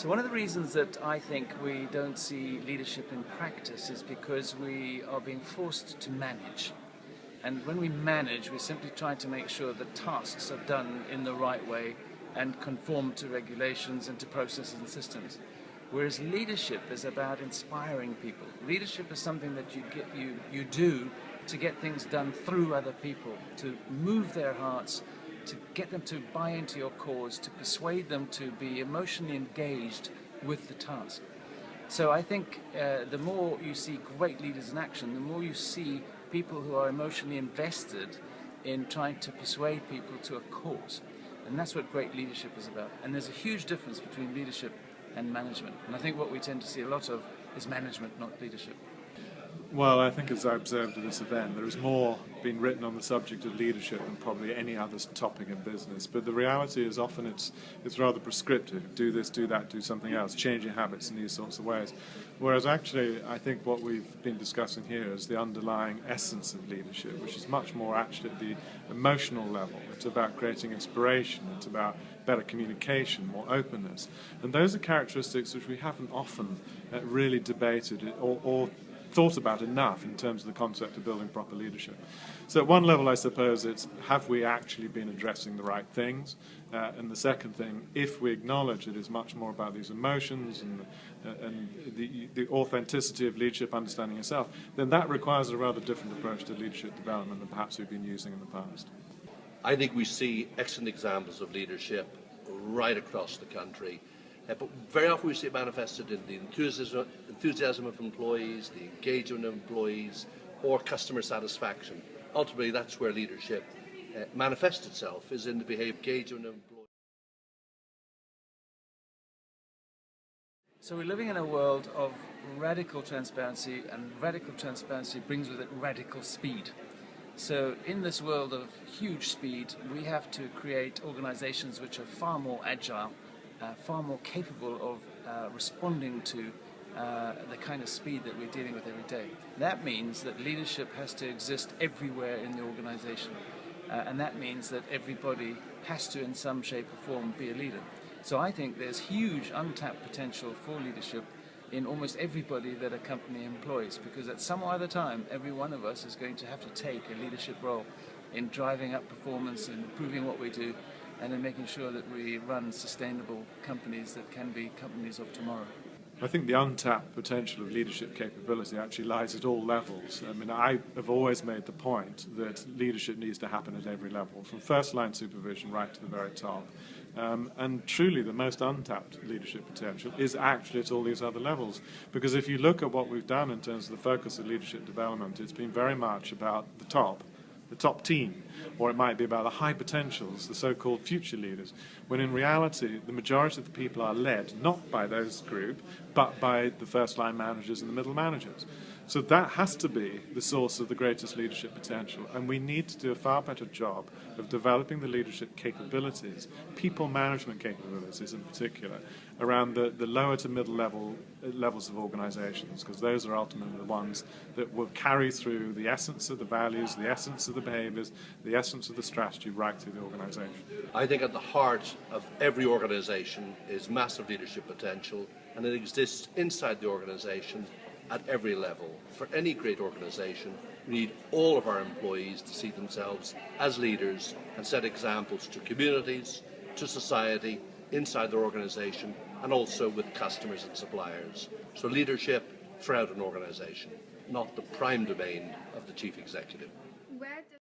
So one of the reasons that I think we don't see leadership in practice is because we are being forced to manage. And when we manage, we're simply trying to make sure that tasks are done in the right way and conform to regulations and to processes and systems. Whereas leadership is about inspiring people. Leadership is something that you do to get things done through other people, to move their hearts, to get them to buy into your cause, to persuade them to be emotionally engaged with the task. So I think the more you see great leaders in action, the more you see people who are emotionally invested in trying to persuade people to a cause. And that's what great leadership is about. And there's a huge difference between leadership and management. And I think what we tend to see a lot of is management, not leadership. Well, I think as I observed at this event, there is more being written on the subject of leadership than probably any other topic in business. But the reality is often it's rather prescriptive. Do this, do that, do something else, change your habits in these sorts of ways. Whereas actually, I think what we've been discussing here is the underlying essence of leadership, which is much more actually at the emotional level. It's about creating inspiration. It's about better communication, more openness. And those are characteristics which we haven't often really debated or thought about enough in terms of the concept of building proper leadership. So at one level, I suppose, it's have we actually been addressing the right things? And the second thing, if we acknowledge it is much more about these emotions and the authenticity of leadership, understanding yourself, then that requires a rather different approach to leadership development than perhaps we've been using in the past. I think we see excellent examples of leadership right across the country. But very often we see it manifested in the enthusiasm of employees, the engagement of employees, or customer satisfaction. Ultimately, that's where leadership manifests itself, is in the behaviour engagement of employees. So we're living in a world of radical transparency, and radical transparency brings with it radical speed. So in this world of huge speed, we have to create organizations which are far more agile, far more capable of responding to the kind of speed that we're dealing with every day. That means that leadership has to exist everywhere in the organization, and that means that everybody has to, in some shape or form, be a leader. So I think there's huge untapped potential for leadership in almost everybody that a company employs, because at some other time, every one of us is going to have to take a leadership role in driving up performance and improving what we do, and in making sure that we run sustainable companies that can be companies of tomorrow. I think the untapped potential of leadership capability actually lies at all levels. I mean, I have always made the point that leadership needs to happen at every level, from first-line supervision right to the very top. And truly, the most untapped leadership potential is actually at all these other levels. Because if you look at what we've done in terms of the focus of leadership development, it's been very much about the top team, or it might be about the high potentials, the so-called future leaders, when in reality the majority of the people are led not by those group, but by the first-line managers and the middle managers. So that has to be the source of the greatest leadership potential, and we need to do a far better job of developing the leadership capabilities, people management capabilities in particular, around the lower to middle levels of organizations, because those are ultimately the ones that will carry through the essence of the values, the essence of the behaviors, the essence of the strategy right through the organization. I think at the heart of every organization is massive leadership potential, and it exists inside the organization at every level. For any great organization, we need all of our employees to see themselves as leaders and set examples to communities, to society, inside their organization, and also with customers and suppliers. So leadership throughout an organization, not the prime domain of the chief executive.